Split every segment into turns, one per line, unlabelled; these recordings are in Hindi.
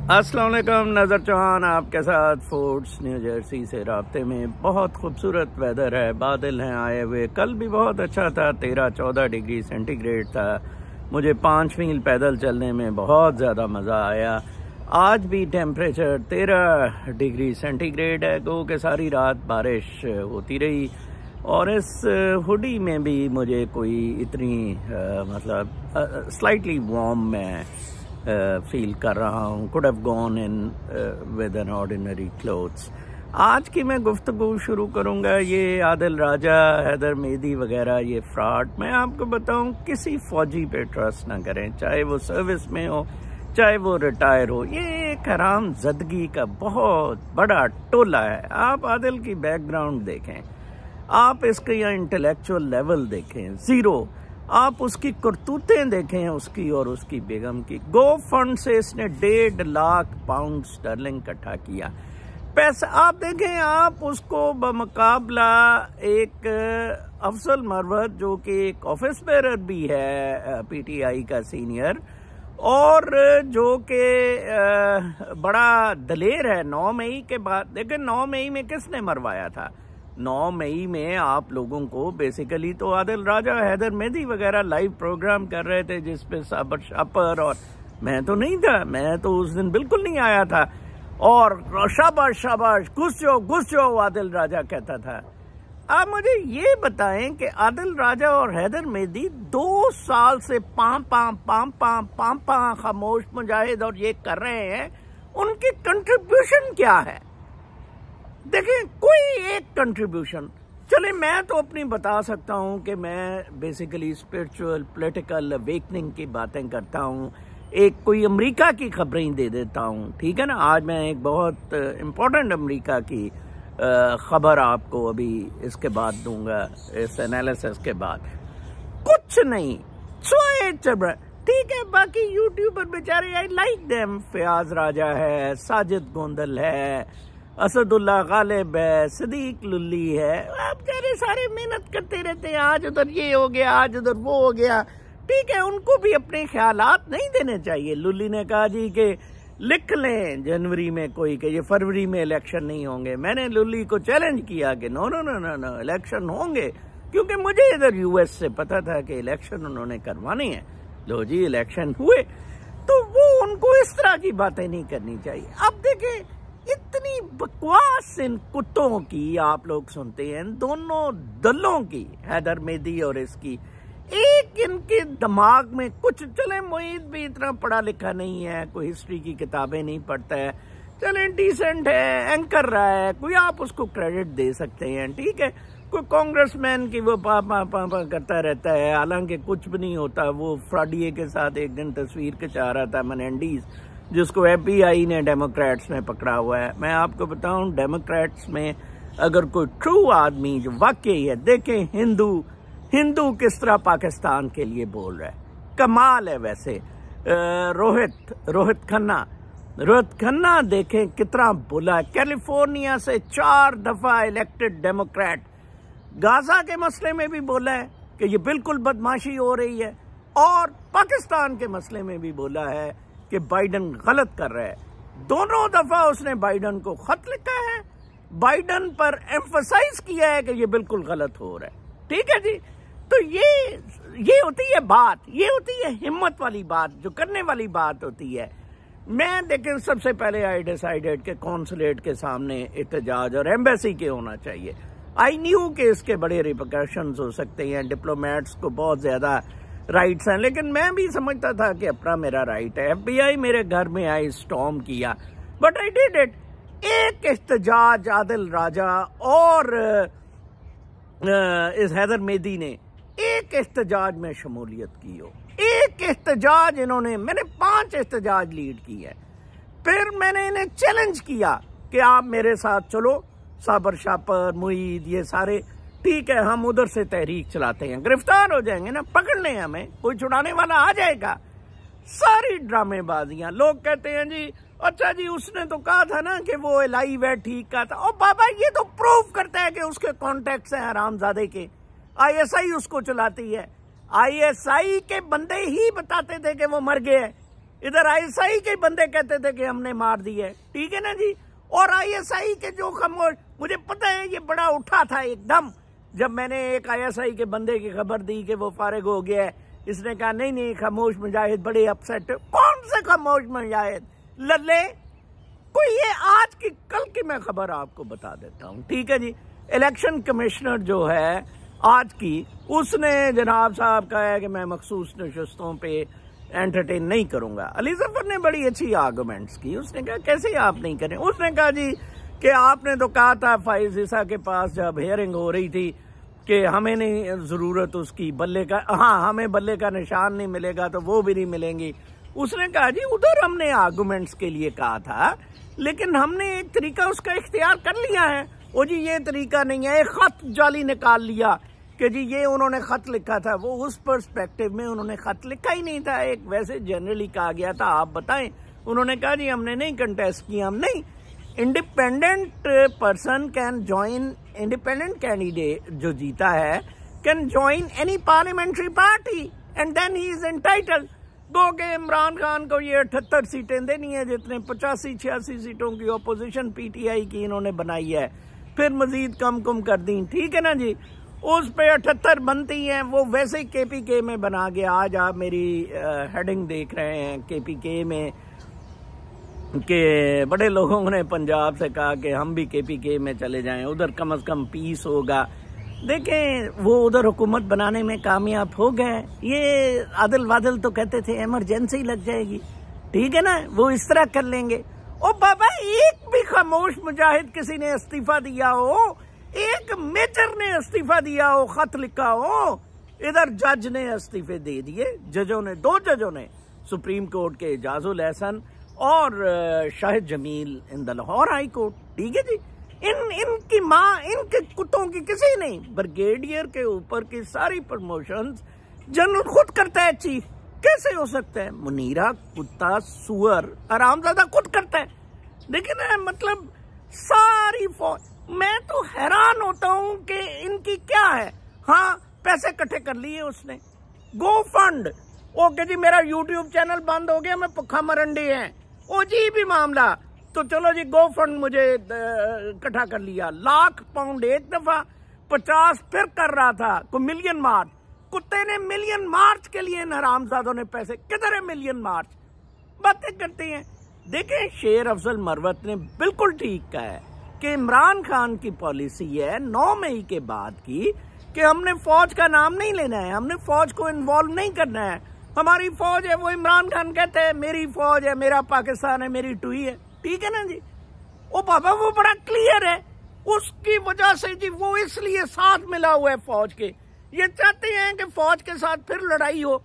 अस्सलाम वालेकुम, नज़र चौहान आपके साथ फोर्ट्स न्यू जर्सी से राब्ते में। बहुत खूबसूरत वेदर है, बादल हैं आए हुए। कल भी बहुत अच्छा था, 13-14 डिग्री सेंटीग्रेड था। मुझे 5 मील पैदल चलने में बहुत ज़्यादा मज़ा आया। आज भी टेम्परेचर 13 डिग्री सेंटीग्रेड है। गो के सारी रात बारिश होती रही और इस हुडी में भी मुझे कोई इतनी मतलब स्लाइटली वार्म में फील कर रहा हूँ। Could have gone in with an ordinary clothes. आज की मैं गुफ्तगू शुरू करूँगा ये आदिल राजा, हैदर मेहदी वगैरह ये फ्रॉड। मैं आपको बताऊँ, किसी फौजी पे ट्रस्ट ना करें, चाहे वो सर्विस में हो चाहे वो रिटायर हो। ये एक हराम ज़दगी का बहुत बड़ा टोला है। आप आदिल की बैकग्राउंड देखें, आप इसके इंटेलेक्चुअल लेवल देखें, ज़ीरो। आप उसकी करतूतें देखें, उसकी और उसकी बेगम की। गो फंड से इसने 1.5 लाख पाउंड स्टर्लिंग इकट्ठा किया। पैसा आप देखें, आप उसको बमुकाबला एक अफजल मरवत जो कि एक ऑफिस बेरर भी है पीटीआई का सीनियर, और जो कि बड़ा दलेर है। 9 मई के बाद देखें, 9 मई में किसने मरवाया था? 9 मई में आप लोगों को बेसिकली तो आदिल राजा, हैदर मेहदी वगैरह लाइव प्रोग्राम कर रहे थे जिसपे साबर शापर, और मैं तो नहीं था, मैं तो उस दिन बिल्कुल नहीं आया था। और शाबाश शाबाश, घुस जाओ आदिल राजा कहता था। आप मुझे ये बताएं कि आदिल राजा और हैदर मेहदी 2 साल से पाम खामोश मुजाहिद और ये कर रहे हैं, उनकी कंट्रीब्यूशन क्या है? देखिए, कोई एक कंट्रीब्यूशन। चले, मैं तो अपनी बता सकता हूँ कि मैं बेसिकली स्पिरिचुअल पॉलिटिकल अवेकनिंग की बातें करता हूँ। एक कोई अमेरिका की खबरें दे देता हूँ, ठीक है ना। आज मैं एक बहुत इम्पोर्टेंट अमेरिका की खबर आपको अभी इसके बाद दूंगा, इस एनालिसिस के बाद। कुछ नहीं, सोए चल रहा, ठीक है। बाकी यूट्यूबर बेचारे, आई लाइक देम। फयाज राजा है, साजिद गोंदल है, असदुल्ला गालिब है, सदीक लुल्ली है। आप बेचारे सारे मेहनत करते रहते हैं, आज उधर ये हो गया, आज उधर वो हो गया, ठीक है। उनको भी अपने ख्यालात नहीं देने चाहिए। लुल्ली ने कहा जी कि लिख लें जनवरी में कोई कि ये फरवरी में इलेक्शन नहीं होंगे। मैंने लुल्ली को चैलेंज किया कि नो इलेक्शन होंगे, क्योंकि मुझे इधर यूएस से पता था कि इलेक्शन उन्होंने करवाने हैं। लो जी, इलेक्शन हुए, तो वो उनको इस तरह की बातें नहीं करनी चाहिए। अब देखें, इतनी बकवास इन कुत्तों की आप लोग सुनते हैं, दोनों दलों की, हैदर मेहदी और इसकी। एक इनके दिमाग में कुछ, चले मोईद भी इतना पढ़ा लिखा नहीं है, कोई हिस्ट्री की किताबें नहीं पढ़ता है, चले डिसेंट है, एंकर रहा है, कोई आप उसको क्रेडिट दे सकते हैं, ठीक है। कोई कांग्रेसमैन की वो पा करता रहता है, हालांकि कुछ भी नहीं होता। वो फ्रॉडिये के साथ एक दिन तस्वीर खिंचा रहा था मेनेंडीज, जिसको FBI ने डेमोक्रेट्स में पकड़ा हुआ है। मैं आपको बताऊं, डेमोक्रेट्स में अगर कोई ट्रू आदमी जो वाकई है, देखें हिंदू किस तरह पाकिस्तान के लिए बोल रहा है, कमाल है। वैसे रोहित खन्ना देखें कितना बुला, कैलिफोर्निया से 4 दफा इलेक्टेड डेमोक्रेट, गाजा के मसले में भी बोला है कि ये बिल्कुल बदमाशी हो रही है, और पाकिस्तान के मसले में भी बोला है कि बाइडन गलत कर रहा है। दोनों दफा उसने बाइडन को खत लिखा है, बाइडन पर एम्फसाइज किया है कि ये बिल्कुल गलत हो रहा है, ठीक है जी। तो ये होती है बात, ये होती है हिम्मत वाली बात, जो करने वाली बात होती है। मैं देखें, सबसे पहले आई डिसाइडेड कि कॉन्सुलेट के सामने एहतजाज और एम्बेसी के होना चाहिए। आई न्यू कि इसके बड़े रिपरकशंस हो सकते हैं, डिप्लोमेट्स को बहुत ज्यादा राइट्स हैं, लेकिन मैं भी समझता था कि अपना मेरा राइट है। FBI मेरे घर में आई, स्टॉर्म किया, बट आई डिड इट। एक एहतजाज आदिल राजा और इस हैदर मेहदी ने एक एहतजाज में शमूलियत की हो, एक एहतजाज इन्होंने, मैंने 5 एहतजाज लीड की है। फिर मैंने इन्हें चैलेंज किया कि आप मेरे साथ चलो, साबर शापर, मुईद, ये सारे, ठीक है, हम उधर से तहरीक चलाते हैं, गिरफ्तार हो जाएंगे ना, पकड़ लें हमें, कोई छुड़ाने वाला आ जाएगा। सारी ड्रामेबाजियां। लोग कहते हैं जी, अच्छा जी उसने तो कहा था ना कि वो लाइव है, ठीक कहा था। और बाबा, ये तो प्रूव करता है कि उसके कॉन्टेक्ट्स हैं हरामजादे के। ISI उसको चलाती है, ISI के बंदे ही बताते थे कि वो मर गए। इधर आईएसआई के बंदे कहते थे कि हमने मार दिए, ठीक है ना जी। और आईएसआई के जो खामोश, मुझे पता है ये बड़ा उठा था एकदम जब मैंने एक आईएसआई के बंदे की खबर दी कि वो फारिग हो गया है। इसने कहा नहीं नहीं खामोश मुजाहिद बड़े अपसेट। कौन से खामोश मुजाहिद लल्ले? कोई ये आज की कल की मैं खबर आपको बता देता हूँ, ठीक है जी। इलेक्शन कमिश्नर जो है आज की, उसने जनाब साहब कहा है कि मैं मखसूस नशस्तों पे एंटरटेन नहीं करूंगा। अली जफर ने बड़ी अच्छी आर्गुमेंट्स की। उसने कहा कैसे आप नहीं करें? उसने कहा जी कि आपने तो कहा था फाइज ईसा के पास जब हियरिंग हो रही थी कि हमें नहीं जरूरत उसकी बल्ले का, हाँ हमें बल्ले का निशान नहीं मिलेगा तो वो भी नहीं मिलेंगी। उसने कहा जी उधर हमने आर्गुमेंट्स के लिए कहा था, लेकिन हमने एक तरीका उसका इख्तियार कर लिया है। वो जी ये तरीका नहीं है, एक खत जाली निकाल लिया कि जी ये उन्होंने खत लिखा था। वो उस पर्सपेक्टिव में उन्होंने खत लिखा ही नहीं था, एक वैसे जनरली कहा गया था आप बताएं। उन्होंने कहा जी हमने नहीं कंटेस्ट किया, हम नहीं। Independent person can join, independent candidate जो जीता है can join any parliamentary party and then he is entitled. गो के इमरान खान को ये 78 सीटें देनी है जितने 85-86 सीटों की ऑपोजिशन पीटीआई की इन्होंने बनाई है, फिर मजीद कम कर दी, ठीक है ना जी। उस पे 78 बनती हैं, वो वैसे ही केपीके में बना गया। आज आप मेरी हेडिंग देख रहे हैं केपीके में कि बड़े लोगों ने पंजाब से कहा कि हम भी केपीके में चले जाएं, उधर कम से कम पीस होगा। देखें वो उधर हुकूमत बनाने में कामयाब हो गए। ये आदिल वादिल तो कहते थे इमरजेंसी लग जाएगी, ठीक है ना, वो इस तरह कर लेंगे। ओ बाबा एक भी खामोश मुजाहिद किसी ने इस्तीफा दिया हो, एक मेजर ने इस्तीफा दिया हो, खत लिखा हो। इधर जज ने इस्तीफे दे दिए, जजों ने, 2 जजों ने, सुप्रीम कोर्ट के एजाजुल एहसन और Shahid Jamil in the Lahore high court, ठीक है जी। इनकी माँ, इनके कुत्तों की किसी नहीं। ब्रिगेडियर के ऊपर की सारी प्रमोशंस जनरल खुद करता है, चीफ कैसे हो सकता है? मुनीरा कुत्ता सुअर हरामजादा खुद करता है। देखिए ना, मतलब सारी फौज, मैं तो हैरान होता हूं कि इनकी क्या है। हाँ पैसे इकट्ठे कर लिए उसने, गो फंड। ओके जी मेरा यूट्यूब चैनल बंद हो गया, मैं भुक्खा मरंडी है, ओ जी भी मामला, तो चलो जी गो फंड मुझे इकट्ठा कर लिया। £1,00,000 एक दफा, 50 फिर कर रहा था, को मिलियन मार्च। कुत्ते ने मिलियन मार्च के लिए हरामजादों ने पैसे, किधर है मिलियन मार्च? बातें करते हैं। देखें शेर अफजल मरवत ने बिल्कुल ठीक कहा है कि इमरान खान की पॉलिसी है 9 मई के बाद की कि हमने फौज का नाम नहीं लेना है, हमने फौज को इन्वॉल्व नहीं करना है। हमारी फौज है, वो इमरान खान कहते हैं मेरी फौज है, मेरा पाकिस्तान है, मेरी टुई है, ठीक है ना जी। ओ बाबा वो बड़ा क्लियर है, उसकी वजह से जी वो इसलिए साथ मिला हुआ है फौज के। ये चाहते हैं कि फौज के साथ फिर लड़ाई हो,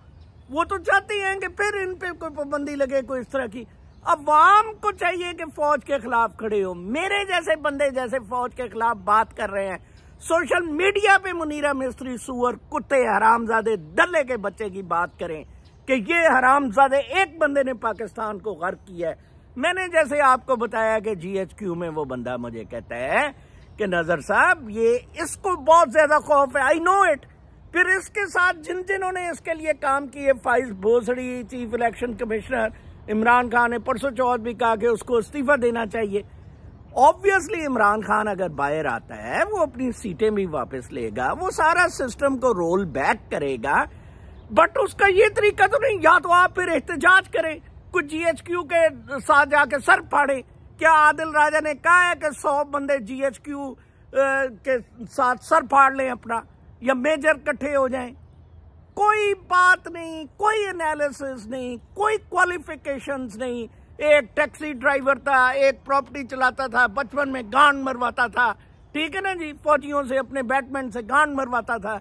वो तो चाहते हैं कि फिर इन पे कोई पाबंदी लगे, कोई इस तरह की। अवाम को चाहिए कि फौज के खिलाफ खड़े हो। मेरे जैसे बंदे जैसे फौज के खिलाफ बात कर रहे हैं सोशल मीडिया पे, मुनीरा मिस्त्री सुअर कुत्ते हरामजादे दल्ले के बच्चे की बात करें कि ये हरामजादे एक बंदे ने पाकिस्तान को गर्क किया है। मैंने जैसे आपको बताया कि GHQ में वो बंदा मुझे कहता है कि नजर साहब ये इसको बहुत ज्यादा खौफ है, आई नो इट। फिर इसके साथ जिन्होंने इसके लिए काम किए, फाइज भोसड़ी, chief election commissioner, Imran Khan ने परसों चौथ भी कहा कि उसको इस्तीफा देना चाहिए। ऑब्वियसली इमरान खान अगर बाहर आता है वो अपनी सीटें भी वापस लेगा, वो सारा सिस्टम को रोल बैक करेगा, बट उसका ये तरीका तो नहीं। या तो आप फिर एहतजाज करें, कुछ GHQ के साथ जाके सर फाड़े। क्या आदिल राजा ने कहा है कि 100 बंदे GHQ के साथ सर फाड़ लें अपना, या मेजर इकट्ठे हो जाएं? कोई बात नहीं, कोई एनालिसिस नहीं, कोई क्वालिफिकेशंस नहीं। एक टैक्सी ड्राइवर था, एक प्रॉपर्टी चलाता था, बचपन में गांड मरवाता था, ठीक है ना जी, फौजियों से अपने बैटमैन से गांड मरवाता था।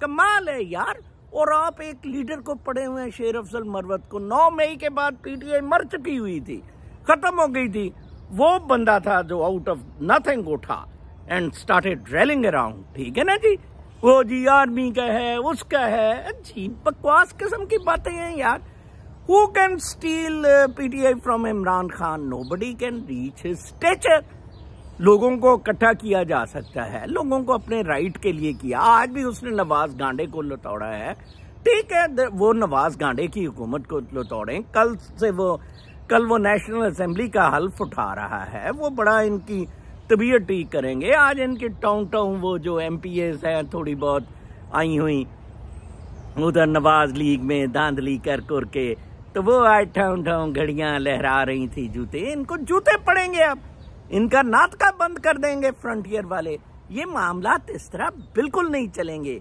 कमाल है यार। और आप एक लीडर को पड़े हुए हैं शेर अफजल मरवत को। 9 मई के बाद PTI मर चुकी हुई थी, खत्म हो गई थी। वो बंदा था जो आउट ऑफ नथिंग उठा एंड स्टार्टेड रैलिंग अराउंड, ठीक है ना जी। वो जी आर्मी का है, उसका है, अजीब बकवास किस्म की बातें हैं यार। Who can steal PTI from Imran Khan? Nobody can reach his stature. लोगों को इकट्ठा किया जा सकता है, लोगों को अपने राइट के लिए किया। आज भी उसने नवाज गांडे को लतौड़ा है, ठीक है, वो नवाज गांडे की हुकूमत को तो तोड़ें। कल वो नेशनल असेंबली का हल्फ उठा रहा है, वो बड़ा इनकी तबीयत ठीक करेंगे। आज इनके टाउन वो जो MPAs हैं थोड़ी बहुत आई हुई उधर नवाज लीग में धांधली कर के, तो वो आज ठाउं घड़ियां लहरा रही थी जूते, इनको जूते पड़ेंगे। अब इनका नाटका बंद कर देंगे फ्रंटियर वाले। ये मामला इस तरह बिल्कुल नहीं चलेंगे।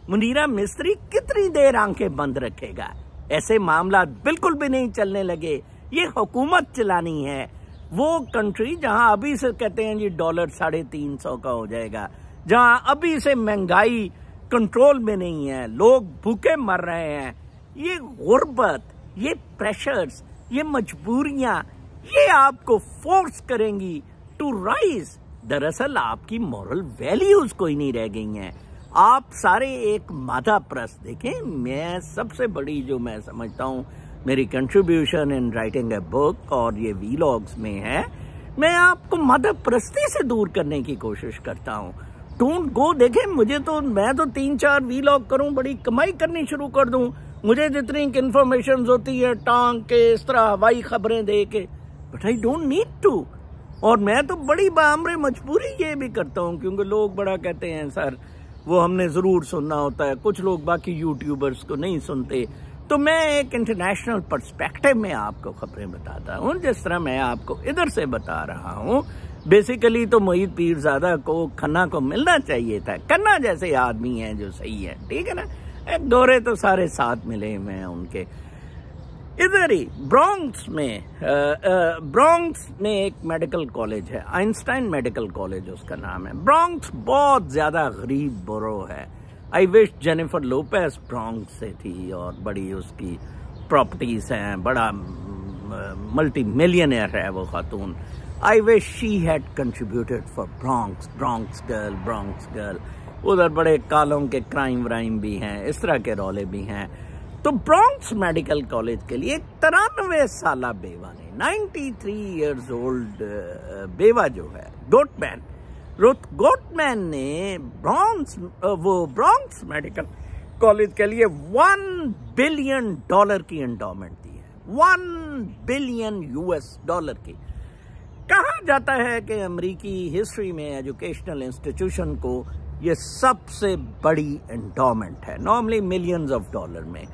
मुनीरा मिस्त्री कितनी देर आंखें बंद रखेगा? ऐसे मामला बिल्कुल भी नहीं चलने लगे। ये हुकूमत चलानी है। वो कंट्री जहां अभी से कहते हैं जी डॉलर 350 का हो जाएगा, जहां अभी से महंगाई कंट्रोल में नहीं है, लोग भूखे मर रहे हैं, ये गुर्बत, ये प्रेशर्स, ये मजबूरियां, ये आपको फोर्स करेंगी टू राइज। दरअसल आपकी मॉरल वैल्यूज कोई नहीं रह गई हैं। आप सारे एक मादा प्रस्त देखें। मैं सबसे बड़ी जो मैं समझता हूं मेरी contribution in writing a book और ये वीलॉग्स में है, मैं आपको मादा प्रस्ती से दूर करने की कोशिश करता हूं। डोंट गो, देखें मैं तो 3-4 वीलॉग करूं, बड़ी कमाई करनी शुरू कर दूं, मुझे जितनी इन्फॉर्मेशन होती है टांग के इस तरह हवाई खबरें दे के, but I don't need to. और मैं तो बड़ी बामरे मजबूरी ये भी करता हूँ, क्योंकि लोग बड़ा कहते हैं सर वो हमने जरूर सुनना होता है, कुछ लोग बाकी यूट्यूबर्स को नहीं सुनते। तो मैं एक इंटरनेशनल पर्सपेक्टिव में आपको खबरें बताता हूँ, जिस तरह मैं आपको इधर से बता रहा हूँ। बेसिकली तो मोहित पीरजादा को खन्ना को मिलना चाहिए था। खन्ना जैसे आदमी है जो सही है, ठीक है ना। एक गोरे तो सारे साथ मिले हुए हैं उनके। इधर ही ब्रॉन्क्स में एक मेडिकल कॉलेज है, आइंस्टाइन मेडिकल कॉलेज उसका नाम है। ब्रॉन्क्स बहुत ज्यादा गरीब बोरो है। I wish Jennifer Lopez Bronx से थी और बड़ी उसकी प्रॉपर्टीज हैं, बड़ा मल्टी मिलियनर है वो खातून। I wish she had contributed for Bronx girl. उधर बड़े कालों के क्राइम व्राइम भी हैं, इस तरह के रौले भी हैं। तो ब्रॉन्क्स मेडिकल कॉलेज के लिए 93 साला बेवा ने, 93 इयर्स ओल्ड बेवा जो है रुथ गोटमैन ने ब्रॉन्क्स मेडिकल कॉलेज के लिए $1 बिलियन की एंडोमेंट दी है। $1 बिलियन की। कहा जाता है कि अमेरिकी हिस्ट्री में एजुकेशनल इंस्टीट्यूशन को ये सबसे बड़ी एंडोमेंट है, नॉर्मली मिलियंस ऑफ डॉलर में।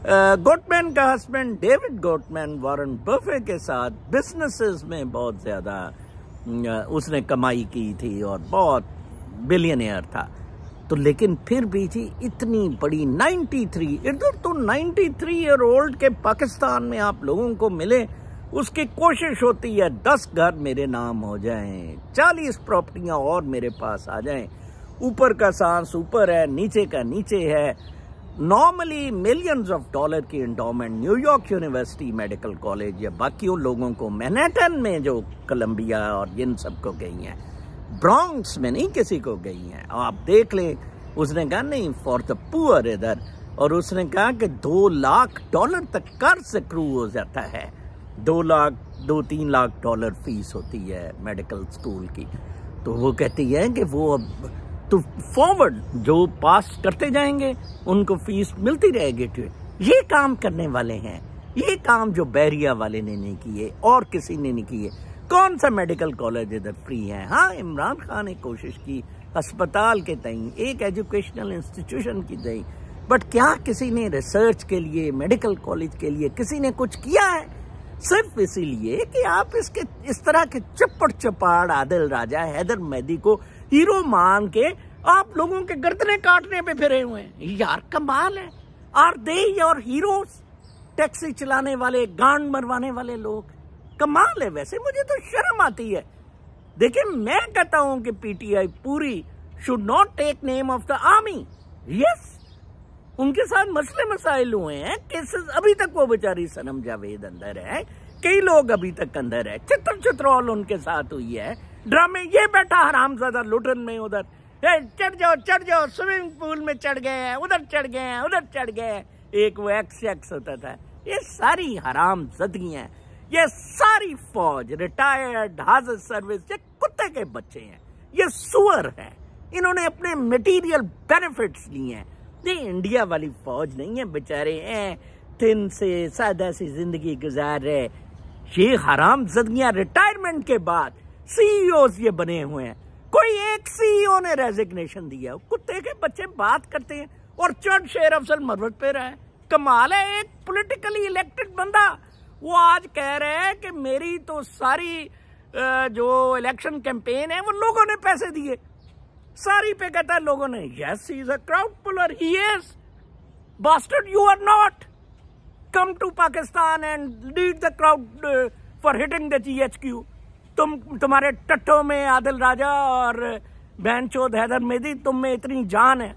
गोटमैन का husband David goatman Warren Buffett के साथ बिजनेसेस में बहुत ज्यादा उसने कमाई की थी और बहुत बिलियनियर था। तो लेकिन फिर भी थी इतनी बड़ी 93, इधर तो 93 ईयर ओल्ड के पाकिस्तान में आप लोगों को मिले, उसकी कोशिश होती है 10 घर मेरे नाम हो जाएं, 40 प्रॉपर्टियां और मेरे पास आ जाएं। ऊपर का सांस ऊपर है, नीचे का नीचे है। नॉर्मली मिलियंस ऑफ डॉलर की endowment New York university medical college या बाकी उन लोगों को मैनहट्टन में जो कोलंबिया और इन सबको गई हैं, ब्रॉन्क्स में नहीं किसी को गई हैं। आप देख लें, उसने कहा नहीं फॉर द पुअर इधर, और उसने कहा कि $2 लाख तक कर्ज एक्रू हो जाता है। 2-3 लाख डॉलर फीस होती है मेडिकल स्कूल की। तो वो कहती है कि वो अब तो फॉरवर्ड जो पास करते जाएंगे उनको फीस मिलती रहेगी। ये काम करने वाले हैं, ये काम जो बैरिया वाले ने नहीं किए और किसी ने नहीं किए। कौन सा मेडिकल कॉलेज इधर फ्री है? हाँ, इमरान खान ने कोशिश की अस्पताल के तई, एक एजुकेशनल इंस्टीट्यूशन की तई, बट क्या किसी ने रिसर्च के लिए, मेडिकल कॉलेज के लिए किसी ने कुछ किया है? सिर्फ इसीलिए कि आप इस तरह के चप्पड़ चपाड़ आदिल राजा हैदर मेहदी को हीरो मान के आप लोगों के गर्दनें काटने पे फिरे हुए हैं। यार कमाल है। Are they your heroes? Taxi चलाने वाले, गांड मरवाने वाले लोग, कमाल है। वैसे मुझे तो शर्म आती है। देखिए, मैं कहता हूं कि पीटीआई पूरी should not take name of the army. Yes, उनके साथ मसले मसाइल हुए हैं, केसेस, अभी तक वो बेचारी सनम जावेद अंदर है, कई लोग अभी तक अंदर है, चित्रौल उनके साथ हुई है, ड्रामे। ये बैठा हरामजादा लुटन में उधर, चढ़ जाओ स्विमिंग पूल में चढ़ गए हैं, उधर चढ़ गए हैं, उधर चढ़ गए हैं। एक वो एक्स होता था। ये सारी हरामजादियां, ये सारी फौज, रिटायर्ड, हाजिर सर्विस, ये कुत्ते के बच्चे हैं, ये सुअर हैं। इन्होंने अपने मटेरियल बेनिफिट्स लिए हैं ये इंडिया वाली फौज नहीं है, बेचारे दिन से सादा सी जिंदगी गुजार रहे। ये हरामजादियां रिटायरमेंट के बाद सीईओ ये बने हुए हैं। कोई एक सीईओ ने रेजिग्नेशन दिया, कुत्ते के बच्चे बात करते हैं और चढ़ शेर अफजल मरवत पे रहा है। कमाल है, एक पॉलिटिकली इलेक्टेड बंदा वो आज कह रहे हैं कि मेरी तो सारी जो इलेक्शन कैंपेन है वो लोगों ने पैसे दिए, सारी पे कहता है लोगों ने। Yes, he is a crowd puller, he is. Bastard, you are not. Come to Pakistan and lead the crowd for hitting the GHQ। तुम्हारे टट्टों में आदिल राजा और बैनचोद हैदर मेदी, तुम में इतनी जान है,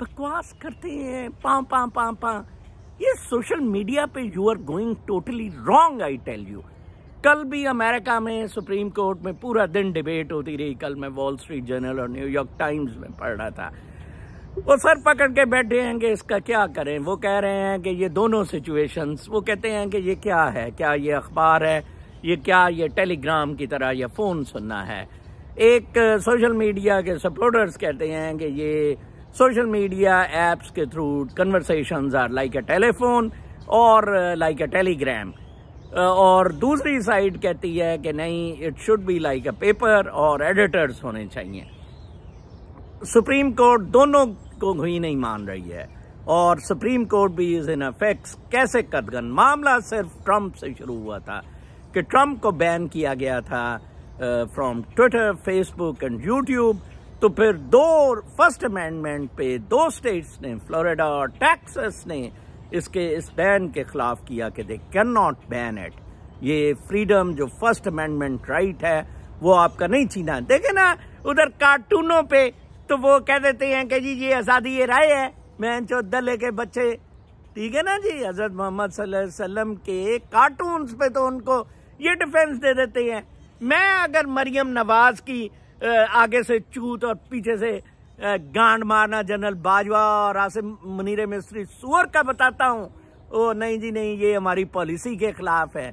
बकवास करते हैं पां पां पां पां। ये सोशल मीडिया पे you are going totally wrong, I tell you. कल भी अमेरिका में सुप्रीम कोर्ट में पूरा दिन डिबेट होती रही। कल मैं वॉल स्ट्रीट जर्नल और न्यूयॉर्क टाइम्स में पढ़ रहा था। वो सर पकड़ के बैठे हैं कि इसका क्या करें। वो कह रहे हैं कि ये दोनों सिचुएशंस, वो कहते हैं कि ये क्या है, क्या ये अखबार है, ये क्या ये टेलीग्राम की तरह या फोन सुनना है। एक सोशल मीडिया के सपोर्टर्स कहते हैं कि ये सोशल मीडिया एप्स के through conversations are like a telephone और लाइक अ टेलीग्राम। और दूसरी साइड कहती है कि नहीं, it should be like a paper और एडिटर्स होने चाहिए। सुप्रीम कोर्ट दोनों को ही नहीं मान रही है और सुप्रीम कोर्ट भी इज इन अफेक्ट। कैसे कदगन मामला सिर्फ ट्रंप से शुरू हुआ था कि ट्रंप को बैन किया गया था from Twitter, Facebook and YouTube. तो फिर फर्स्ट अमेंडमेंट पे 2 स्टेट्स ने, फ्लोरिडा और टेक्सास ने इस बैन के खिलाफ किया कि they can not ban it. ये फ्रीडम जो फर्स्ट अमेंडमेंट राइट है वो आपका नहीं छीना। देखे ना उधर कार्टूनों पे तो वो कह देते हैं कि जी ये आजादी ये राय है, मैं जो दले के बच्चे, ठीक है ना जी। हजरत मोहम्मद सल्लल्लाहु अलैहि वसल्लम के कार्टून्स पे तो उनको ये डिफेंस दे देते हैं। मैं अगर मरियम नवाज की आगे से चूत और पीछे से गांड मारना जनरल बाजवा और आसिम मुनीर मिस्त्री सुअर का बताता हूँ, ओ नहीं जी नहीं, ये हमारी पॉलिसी के खिलाफ है,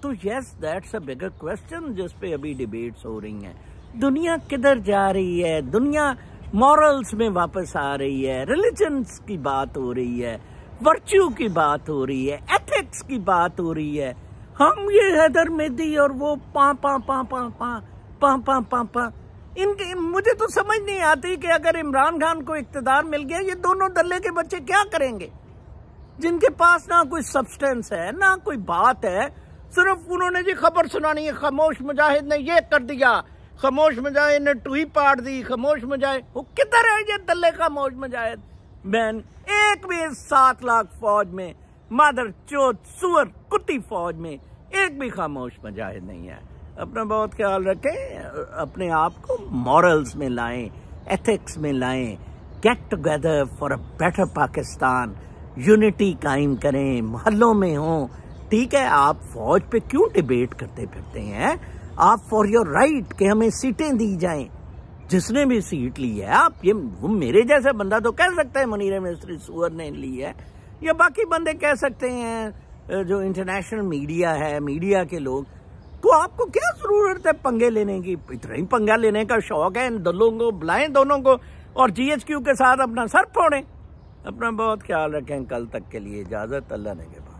तो yes that's a bigger question जिस पे अभी डिबेट्स हो रही हैं। दुनिया किधर जा रही है? दुनिया मॉरल्स में वापस आ रही है, रिलीजन्स की बात हो रही है, वर्च्यू की बात हो रही है, एथिक्स की बात हो रही है। हम ये हैदर मेदी और वो पा पा पा पा पा पा पा पा पा इनके, मुझे तो समझ नहीं आती कि अगर इमरान खान को इक्तदार मिल गया, ये दोनों दल्ले के बच्चे क्या करेंगे, जिनके पास ना कोई सब्सटेंस है ना कोई बात है। सिर्फ उन्होंने जी खबर सुनानी है, खामोश मुजाहिद ने ये कर दिया, खामोश मुजाहिद ने टूई पाड़ दी, खामोश मुजाहिद। वो किधर है ये दल्ले खामोश मुजाहिद? मैन एक भी 7 लाख फौज में, मादर चोत सुअर कुत्ती फौज में एक भी खामोश मुजाहिद नहीं है। अपना बहुत ख्याल रखें, अपने आप को मॉरल्स में लाएं, एथिक्स में लाएं, get together for a better Pakistan, unity कायम करें, मोहल्लों में हो। ठीक है, आप फौज पे क्यों डिबेट करते फिरते हैं? आप फॉर योर राइट कि हमें सीटें दी जाएं, जिसने भी सीट ली है, आप ये वो मेरे जैसा बंदा तो कह सकता है मुनीर मिस्त्री सुअर ने ली है, या बाकी बंदे कह सकते हैं जो इंटरनेशनल मीडिया है, मीडिया के लोग। तो आपको क्या जरूरत है पंगे लेने की? इतना ही पंगा लेने का शौक है, इन दलों को बुलाएं दोनों को और GHQ के साथ अपना सर फोड़ें। अपना बहुत ख्याल रखें। कल तक के लिए इजाजत, अल्लाह ने के बाद।